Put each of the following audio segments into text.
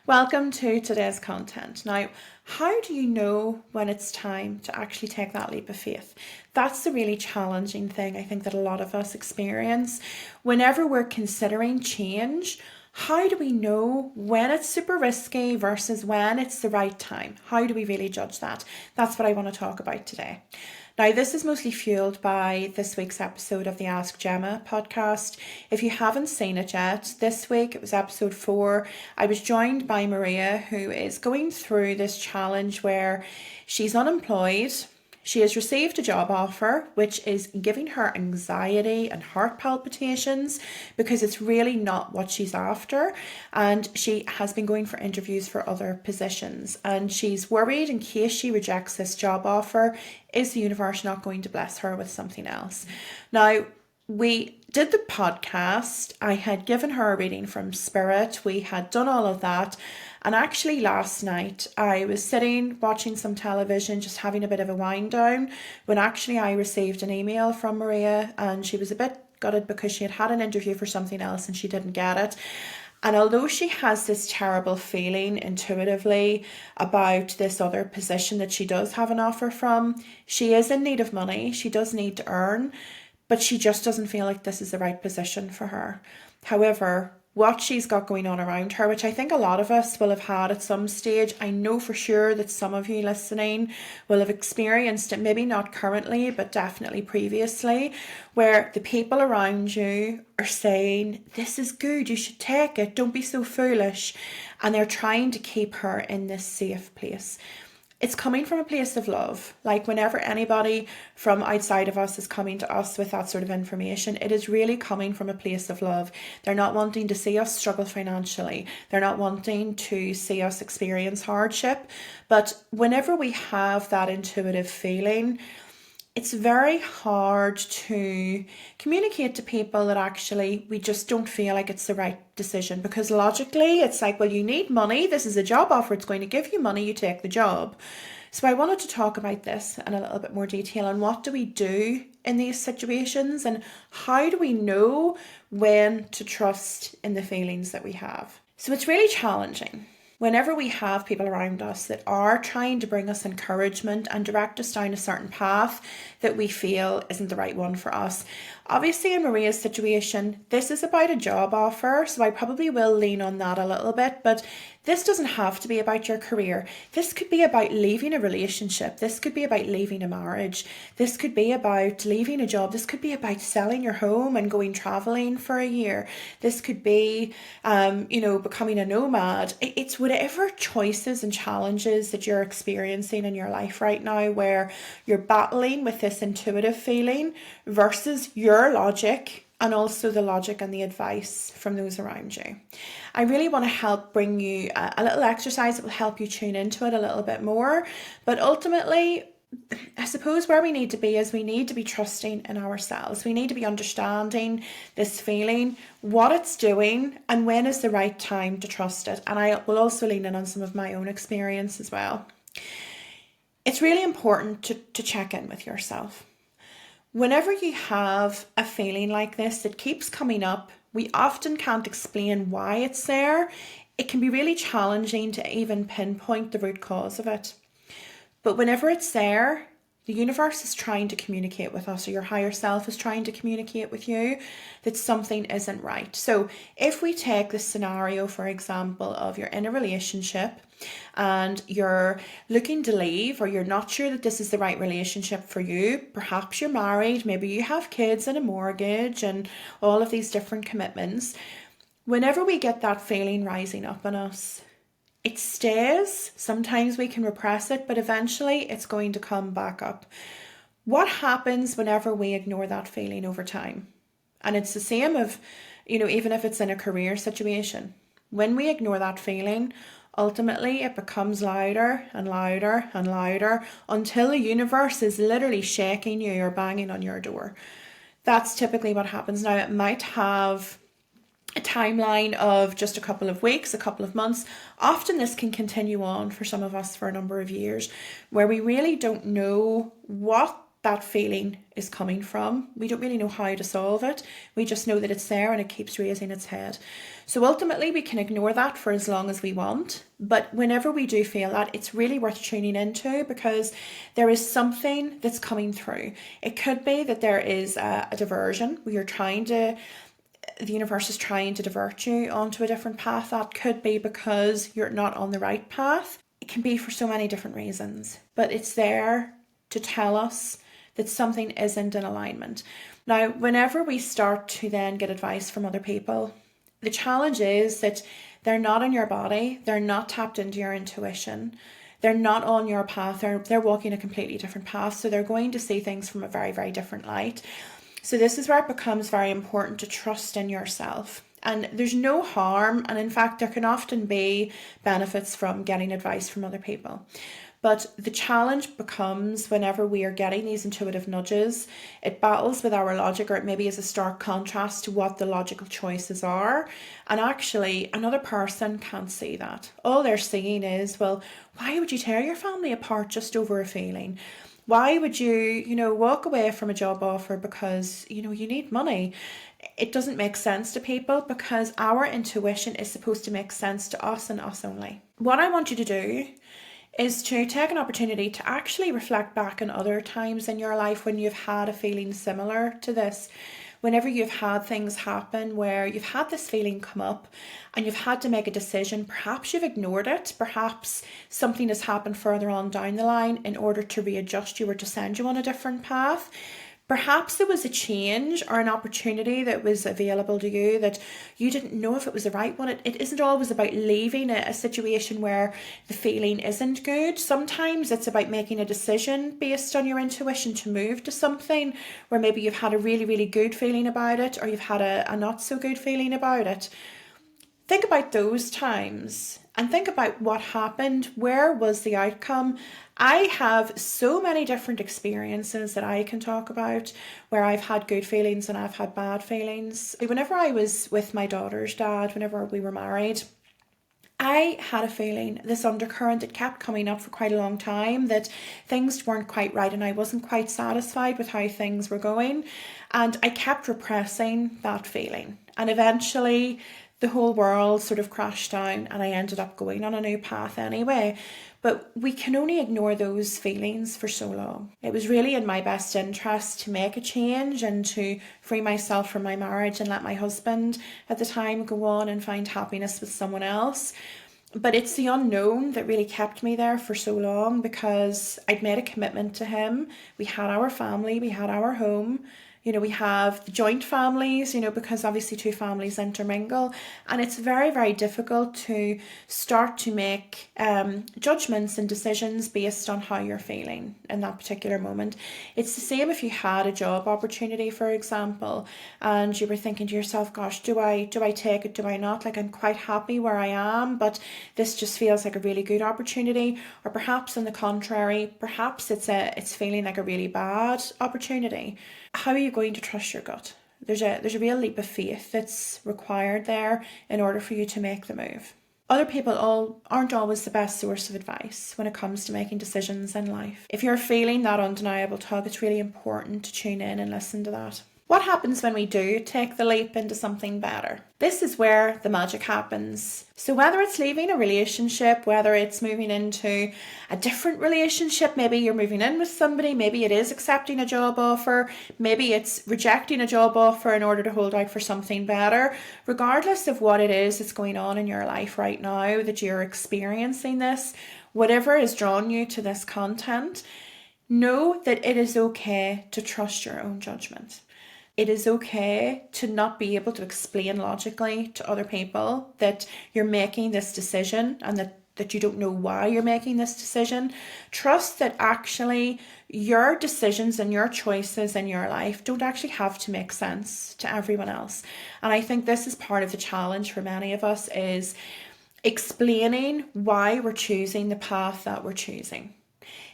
Welcome to today's content. Now, how do you know when it's time to actually take that leap of faith? That's the really challenging thing I think that a lot of us experience. Whenever we're considering change, how do we know when it's super risky versus when it's the right time? How do we really judge that? That's what I want to talk about today. Now, this is mostly fueled by this week's episode of the Ask Gemma podcast. If you haven't seen it yet, this week, it was episode 4, I was joined by Maria, who is going through this challenge where she's unemployed. She has received a job offer, which is giving her anxiety and heart palpitations because it's really not what she's after. And she has been going for interviews for other positions. And she's worried in case she rejects this job offer, is the universe not going to bless her with something else? Now, we did the podcast. I had given her a reading from Spirit. We had done all of that. And actually last night I was sitting watching some television, just having a bit of a wind down, when actually I received an email from Maria, and she was a bit gutted because she had an interview for something else and she didn't get it. And although she has this terrible feeling intuitively about this other position that she does have an offer from, she is in need of money. She does need to earn, but she just doesn't feel like this is the right position for her. However, what she's got going on around her, which I think a lot of us will have had at some stage. I know for sure that some of you listening will have experienced it, maybe not currently, but definitely previously, where the people around you are saying, this is good, you should take it, don't be so foolish. And they're trying to keep her in this safe place. It's coming from a place of love. Like whenever anybody from outside of us is coming to us with that sort of information, it is really coming from a place of love. They're not wanting to see us struggle financially. They're not wanting to see us experience hardship. But whenever we have that intuitive feeling, it's very hard to communicate to people that actually we just don't feel like it's the right decision, because logically it's like, well, you need money. This is a job offer. It's going to give you money. You take the job. So I wanted to talk about this in a little bit more detail, and what do we do in these situations, and how do we know when to trust in the feelings that we have. So it's really challenging. Whenever we have people around us that are trying to bring us encouragement and direct us down a certain path that we feel isn't the right one for us. Obviously, in Maria's situation, this is about a job offer, so I probably will lean on that a little bit, but this doesn't have to be about your career. This could be about leaving a relationship. This could be about leaving a marriage. This could be about leaving a job. This could be about selling your home and going traveling for a year. This could be, becoming a nomad. It's whatever choices and challenges that you're experiencing in your life right now, where you're battling with this intuitive feeling versus your logic, and also the logic and the advice from those around you. I really want to help bring you a little exercise that will help you tune into it a little bit more. But ultimately, I suppose where we need to be is we need to be trusting in ourselves. We need to be understanding this feeling, what it's doing, and when is the right time to trust it. And I will also lean in on some of my own experience as well. It's really important to check in with yourself. Whenever you have a feeling like this that keeps coming up, we often can't explain why it's there. It can be really challenging to even pinpoint the root cause of it. But whenever it's there, the universe is trying to communicate with us, or your higher self is trying to communicate with you that something isn't right. So if we take the scenario, for example, of you're in a relationship and you're looking to leave, or you're not sure that this is the right relationship for you. Perhaps you're married, maybe you have kids and a mortgage and all of these different commitments. Whenever we get that feeling rising up in us, it stays. Sometimes we can repress it, but eventually it's going to come back up. What happens whenever we ignore that feeling over time? And it's the same of, even if it's in a career situation. When we ignore that feeling, ultimately it becomes louder and louder and louder until the universe is literally shaking you or banging on your door. That's typically what happens. Now, it might have a timeline of just a couple of weeks, a couple of months. Often this can continue on for some of us for a number of years, where we really don't know what that feeling is coming from. We don't really know how to solve it. We just know that it's there and it keeps raising its head. So ultimately we can ignore that for as long as we want. But whenever we do feel that, it's really worth tuning into, because there is something that's coming through. It could be that there is a diversion where the universe is trying to divert you onto a different path. That could be because you're not on the right path. It can be for so many different reasons, but it's there to tell us that something isn't in alignment. Now, whenever we start to then get advice from other people, the challenge is that they're not in your body, they're not tapped into your intuition, they're not on your path, they're walking a completely different path, so they're going to see things from a very, very different light. So this is where it becomes very important to trust in yourself. And there's no harm, and in fact there can often be benefits from getting advice from other people. But the challenge becomes whenever we are getting these intuitive nudges, it battles with our logic, or it maybe is a stark contrast to what the logical choices are. And actually, another person can't see that. All they're seeing is, well, why would you tear your family apart just over a feeling? Why would you, walk away from a job offer because, you need money? It doesn't make sense to people, because our intuition is supposed to make sense to us and us only. What I want you to do is to take an opportunity to actually reflect back on other times in your life when you've had a feeling similar to this. Whenever you've had things happen where you've had this feeling come up and you've had to make a decision, perhaps you've ignored it, perhaps something has happened further on down the line in order to readjust you or to send you on a different path. Perhaps there was a change or an opportunity that was available to you that you didn't know if it was the right one. It isn't always about leaving a situation where the feeling isn't good. Sometimes it's about making a decision based on your intuition to move to something where maybe you've had a really, really good feeling about it, or you've had a not so good feeling about it. Think about those times and think about what happened. Where was the outcome? I have so many different experiences that I can talk about where I've had good feelings and I've had bad feelings. Whenever I was with my daughter's dad, whenever we were married, I had a feeling, this undercurrent that kept coming up for quite a long time, that things weren't quite right and I wasn't quite satisfied with how things were going. And I kept repressing that feeling. And eventually the whole world sort of crashed down and I ended up going on a new path anyway. But we can only ignore those feelings for so long. It was really in my best interest to make a change and to free myself from my marriage and let my husband at the time go on and find happiness with someone else. But it's the unknown that really kept me there for so long, because I'd made a commitment to him. We had our family, we had our home. We have the joint families, because obviously two families intermingle, and it's very, very difficult to start to make judgments and decisions based on how you're feeling in that particular moment. It's the same if you had a job opportunity, for example, and you were thinking to yourself, gosh, do I take it, do I not? Like, I'm quite happy where I am, but this just feels like a really good opportunity. Or perhaps on the contrary, perhaps it's feeling like a really bad opportunity. How are you going to trust your gut? There's a real leap of faith that's required there in order for you to make the move. Other people aren't always the best source of advice when it comes to making decisions in life. If you're feeling that undeniable tug, it's really important to tune in and listen to that. What happens when we do take the leap into something better? This is where the magic happens. So whether it's leaving a relationship, whether it's moving into a different relationship, maybe you're moving in with somebody, maybe it is accepting a job offer, maybe it's rejecting a job offer in order to hold out for something better. Regardless of what it is that's going on in your life right now that you're experiencing this, whatever has drawn you to this content, know that it is okay to trust your own judgment. It is okay to not be able to explain logically to other people that you're making this decision and that you don't know why you're making this decision. Trust that actually your decisions and your choices in your life don't actually have to make sense to everyone else. And I think this is part of the challenge for many of us, is explaining why we're choosing the path that we're choosing.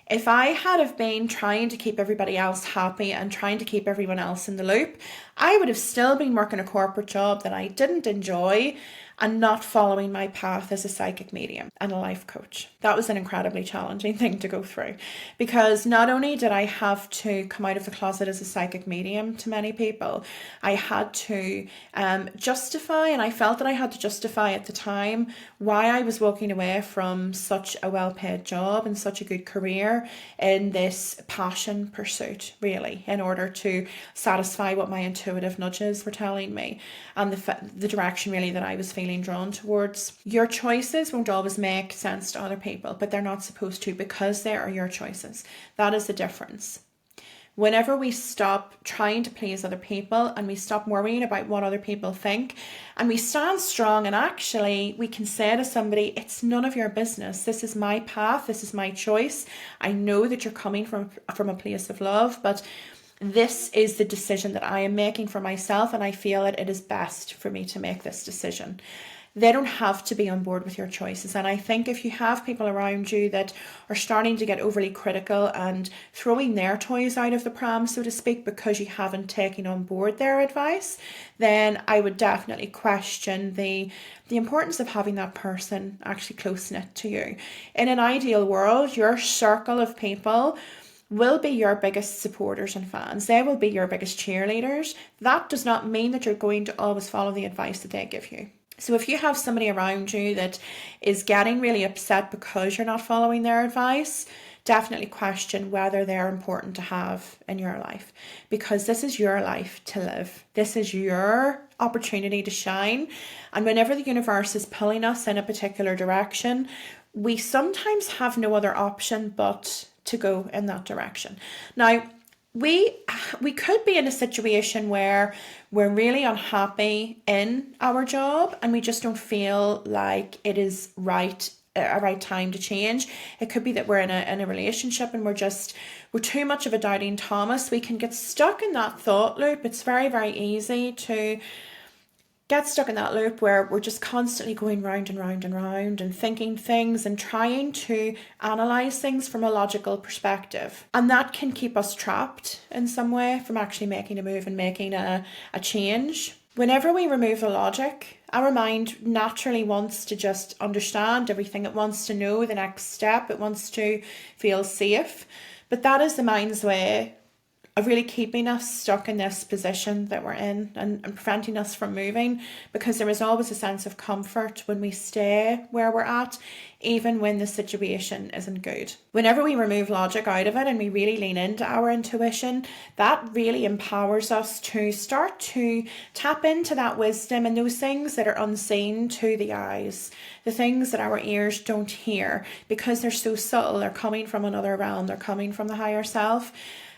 If I had have been trying to keep everybody else happy and trying to keep everyone else in the loop, I would have still been working a corporate job that I didn't enjoy, and not following my path as a psychic medium and a life coach. That was an incredibly challenging thing to go through, because not only did I have to come out of the closet as a psychic medium to many people, I had to justify, and I felt that I had to justify at the time why I was walking away from such a well-paid job and such a good career in this passion pursuit, really, in order to satisfy what my intuitive nudges were telling me and the direction really that I was feeling drawn towards. Your choices won't always make sense to other people, but they're not supposed to, because they are your choices. That is the difference. Whenever we stop trying to please other people and we stop worrying about what other people think, and we stand strong, and actually we can say to somebody, it's none of your business. This is my path. This is my choice. I know that you're coming from a place of love, but this is the decision that I am making for myself, and I feel that it is best for me to make this decision. They don't have to be on board with your choices. And I think if you have people around you that are starting to get overly critical and throwing their toys out of the pram, so to speak, because you haven't taken on board their advice, then I would definitely question the importance of having that person actually close-knit to you. In an ideal world, your circle of people will be your biggest supporters and fans. They will be your biggest cheerleaders. That does not mean that you're going to always follow the advice that they give you. So if you have somebody around you that is getting really upset because you're not following their advice, definitely question whether they're important to have in your life, because this is your life to live. This is your opportunity to shine. And whenever the universe is pulling us in a particular direction, we sometimes have no other option but to go in that direction. Now, we could be in a situation where we're really unhappy in our job and we just don't feel like it is a right time to change. It could be that we're in a relationship and we're too much of a doubting Thomas. We can get stuck in that thought loop. It's very, very easy to get stuck in that loop where we're just constantly going round and round and round and thinking things and trying to analyze things from a logical perspective. And that can keep us trapped in some way from actually making a move and making a change. Whenever we remove the logic, our mind naturally wants to just understand everything. It wants to know the next step. It wants to feel safe. But that is the mind's way of really keeping us stuck in this position that we're in and preventing us from moving, because there is always a sense of comfort when we stay where we're at, even when the situation isn't good. Whenever we remove logic out of it and we really lean into our intuition, that really empowers us to start to tap into that wisdom and those things that are unseen to the eyes, the things that our ears don't hear because they're so subtle. They're coming from another realm. They're coming from the higher self.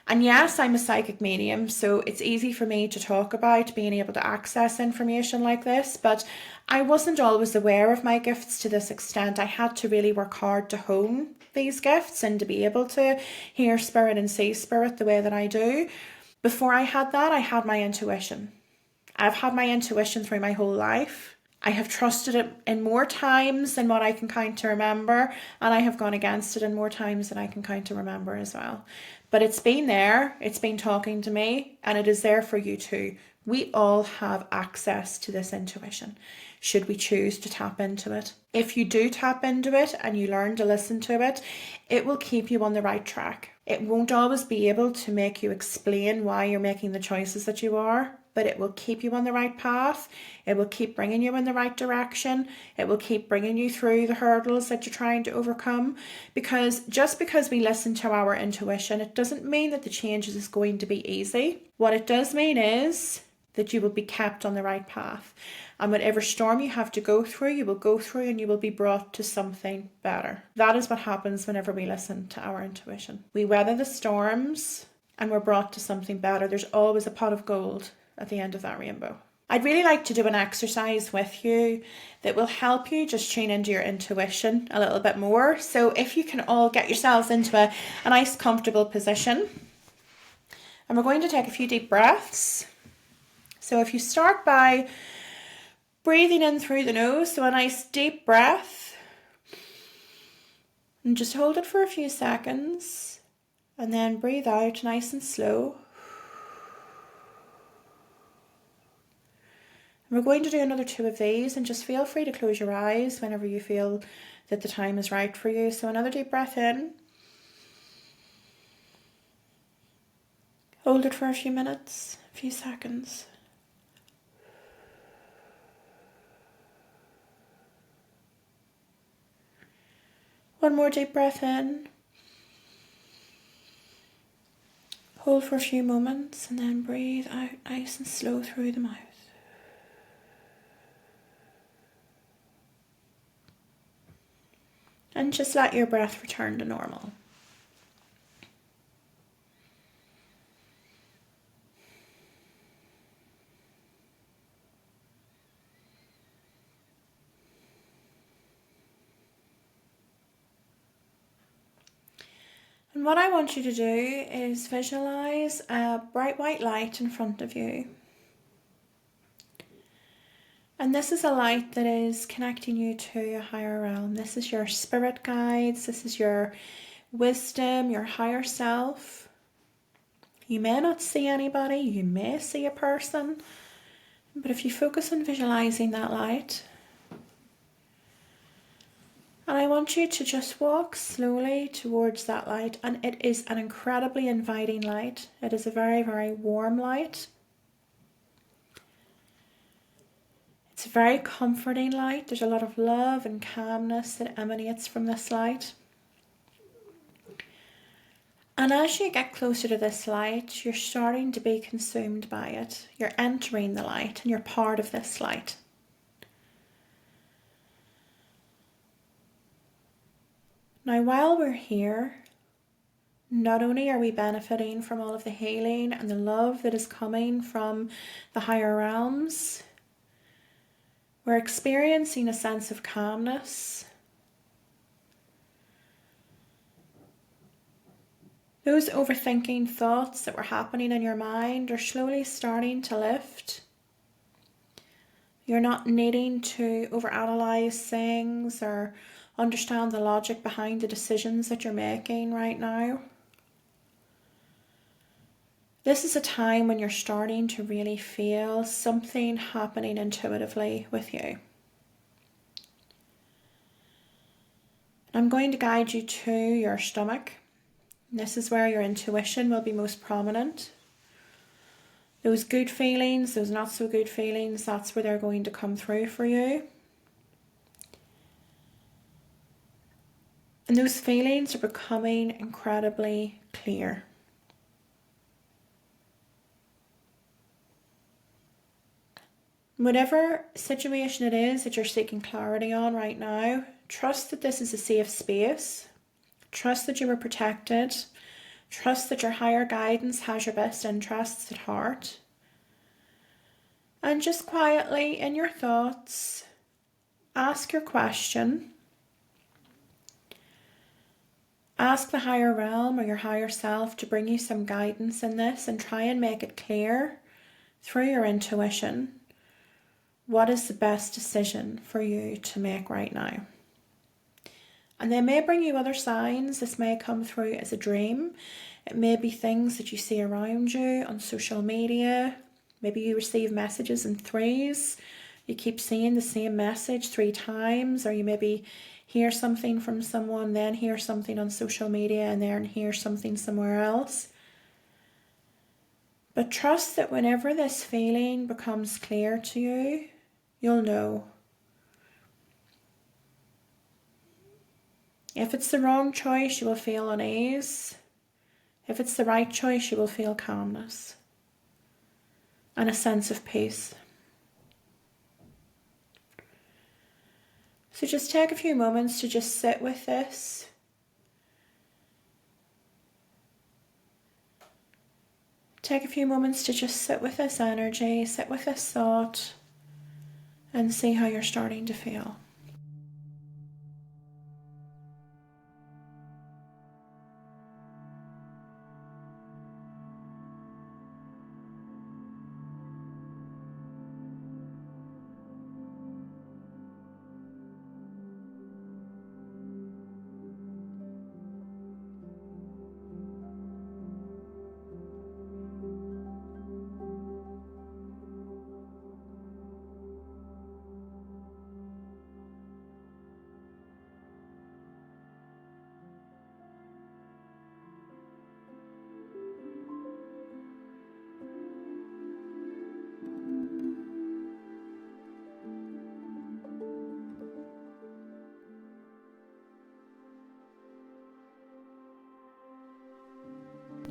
And yes, I'm a psychic medium, so it's easy for me to talk about being able to access information like this, but I wasn't always aware of my gifts to this extent. I had to really work hard to hone these gifts and to be able to hear spirit and see spirit the way that I do. Before I had that, I had my intuition. I've had my intuition through my whole life. I have trusted it in more times than what I can count to remember, and I have gone against it in more times than I can count to remember as well. But it's been there, it's been talking to me, and it is there for you too. We all have access to this intuition, should we choose to tap into it. If you do tap into it and you learn to listen to it, it will keep you on the right track. It won't always be able to make you explain why you're making the choices that you are, but it will keep you on the right path. It will keep bringing you in the right direction. It will keep bringing you through the hurdles that you're trying to overcome. Because just because we listen to our intuition, it doesn't mean that the changes is going to be easy. What it does mean is that you will be kept on the right path. And whatever storm you have to go through, you will go through and you will be brought to something better. That is what happens whenever we listen to our intuition. We weather the storms and we're brought to something better. There's always a pot of gold at the end of that rainbow. I'd really like to do an exercise with you that will help you just tune into your intuition a little bit more. So if you can all get yourselves into a nice comfortable position, and we're going to take a few deep breaths. So if you start by breathing in through the nose, so a nice deep breath, and just hold it for a few seconds, and then breathe out nice and slow. We're going to do another 2 of these, and just feel free to close your eyes whenever you feel that the time is right for you. So another deep breath in. Hold it for a few minutes, a few seconds. One more deep breath in. Hold for a few moments and then breathe out nice and slow through the mouth. And just let your breath return to normal. And what I want you to do is visualize a bright white light in front of you. And this is a light that is connecting you to a higher realm. This is your spirit guides. This is your wisdom, your higher self. You may not see anybody. You may see a person. But if you focus on visualizing that light, and I want you to just walk slowly towards that light, and it is an incredibly inviting light. It is a very, very warm light. It's a very comforting light. There's a lot of love and calmness that emanates from this light. And as you get closer to this light, you're starting to be consumed by it. You're entering the light and you're part of this light. Now, while we're here, not only are we benefiting from all of the healing and the love that is coming from the higher realms, we're experiencing a sense of calmness. Those overthinking thoughts that were happening in your mind are slowly starting to lift. You're not needing to overanalyze things or understand the logic behind the decisions that you're making right now. This is a time when you're starting to really feel something happening intuitively with you. I'm going to guide you to your stomach. This is where your intuition will be most prominent. Those good feelings, those not so good feelings, that's where they're going to come through for you. And those feelings are becoming incredibly clear. Whatever situation it is that you're seeking clarity on right now, trust that this is a safe space. Trust that you are protected. Trust that your higher guidance has your best interests at heart. And just quietly in your thoughts, ask your question. Ask the higher realm or your higher self to bring you some guidance in this, and try and make it clear through your intuition what is the best decision for you to make right now. And they may bring you other signs. This may come through as a dream. It may be things that you see around you on social media. Maybe you receive messages in threes. You keep seeing the same message 3 times, or you maybe hear something from someone, then hear something on social media, and then hear something somewhere else. But trust that whenever this feeling becomes clear to you, you'll know. If it's the wrong choice, you will feel unease. If it's the right choice, you will feel calmness and a sense of peace. So just take a few moments to just sit with this. Take a few moments to just sit with this energy, sit with this thought, and see how you're starting to feel.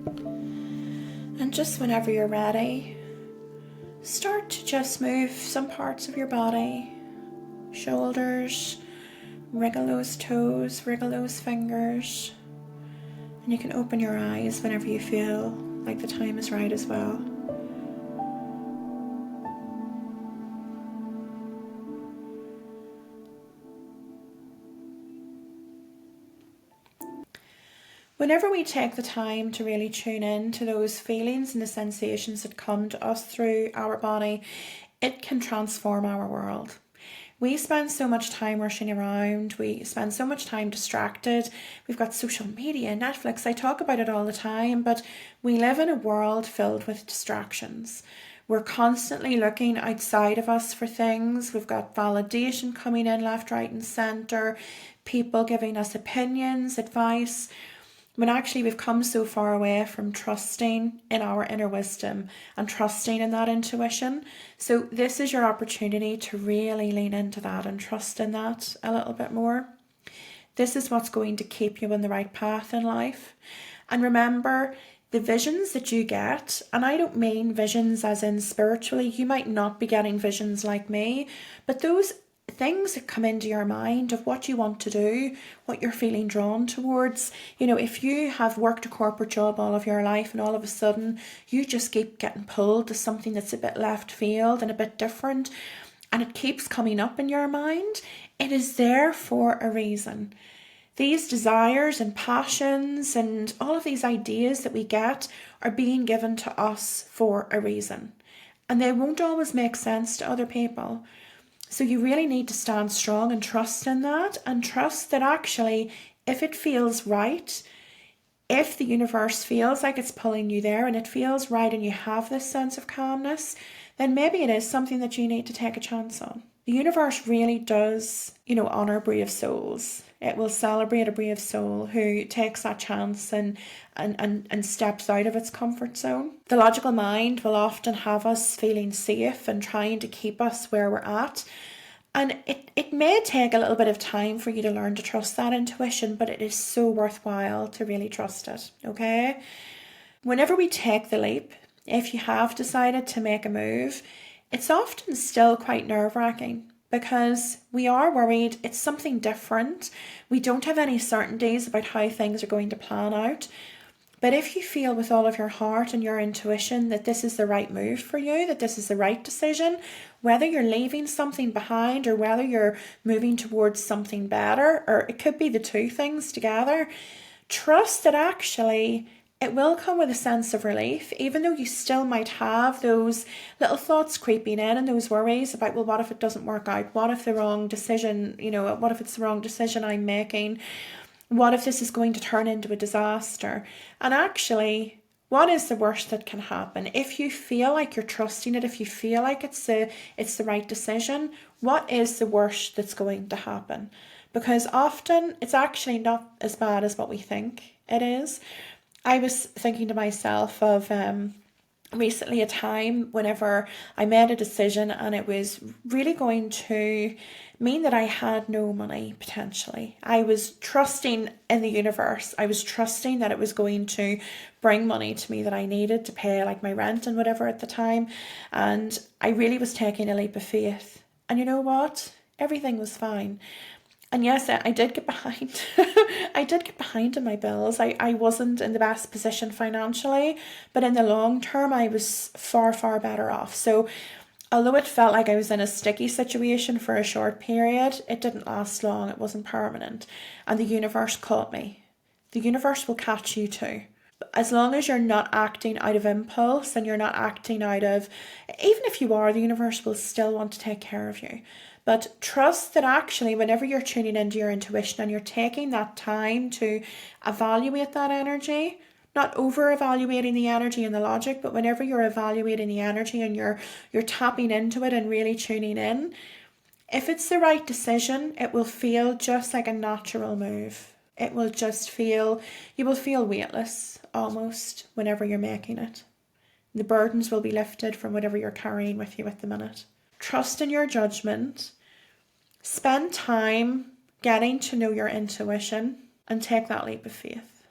And just whenever you're ready, start to just move some parts of your body, shoulders, wriggle those toes, wriggle those fingers. And you can open your eyes whenever you feel like the time is right as well. Whenever we take the time to really tune in to those feelings and the sensations that come to us through our body, it can transform our world. We spend so much time rushing around, we spend so much time distracted, we've got social media, Netflix, I talk about it all the time, but we live in a world filled with distractions. We're constantly looking outside of us for things, we've got validation coming in left, right and centre, people giving us opinions, advice, when actually we've come so far away from trusting in our inner wisdom and trusting in that intuition. So this is your opportunity to really lean into that and trust in that a little bit more. This is what's going to keep you on the right path in life. And remember, the visions that you get, and I don't mean visions as in spiritually, you might not be getting visions like me, but those things that come into your mind of what you want to do, what you're feeling drawn towards. You know, if you have worked a corporate job all of your life and all of a sudden you just keep getting pulled to something that's a bit left field and a bit different, and it keeps coming up in your mind, it is there for a reason. These desires and passions and all of these ideas that we get are being given to us for a reason. And they won't always make sense to other people. So you really need to stand strong and trust in that, and trust that actually, if it feels right, if the universe feels like it's pulling you there and it feels right and you have this sense of calmness, then maybe it is something that you need to take a chance on. The universe really does, honour brave souls. It will celebrate a brave soul who takes that chance and steps out of its comfort zone. The logical mind will often have us feeling safe and trying to keep us where we're at. And it may take a little bit of time for you to learn to trust that intuition, but it is so worthwhile to really trust it, okay? Whenever we take the leap, if you have decided to make a move, it's often still quite nerve-wracking because we are worried it's something different. We don't have any certainties about how things are going to plan out. But if you feel with all of your heart and your intuition that this is the right move for you, that this is the right decision, whether you're leaving something behind or whether you're moving towards something better, or it could be the two things together, trust that actually it will come with a sense of relief, even though you still might have those little thoughts creeping in and those worries about, well, what if it doesn't work out? What if the wrong decision, what if it's the wrong decision I'm making? What if this is going to turn into a disaster? And actually, what is the worst that can happen? If you feel like you're trusting it, if you feel like it's the right decision, what is the worst that's going to happen? Because often it's actually not as bad as what we think it is. I was thinking to myself of recently a time whenever I made a decision and it was really going to mean that I had no money potentially. I was trusting in the universe. I was trusting that it was going to bring money to me that I needed to pay like my rent and whatever at the time. And I really was taking a leap of faith. And you know what? Everything was fine. And yes, I did get behind. I did get behind in my bills. I wasn't in the best position financially, but in the long term, I was far, far better off. So although it felt like I was in a sticky situation for a short period, it didn't last long. It wasn't permanent. And the universe caught me. The universe will catch you too. As long as you're not acting out of impulse and you're not acting out of, even if you are, the universe will still want to take care of you. But trust that actually whenever you're tuning into your intuition and you're taking that time to evaluate that energy, not over evaluating the energy and the logic, but whenever you're evaluating the energy and you're tapping into it and really tuning in, if it's the right decision, it will feel just like a natural move. It will just feel, you will feel weightless almost whenever you're making it. The burdens will be lifted from whatever you're carrying with you at the minute. Trust in your judgment, spend time getting to know your intuition and take that leap of faith.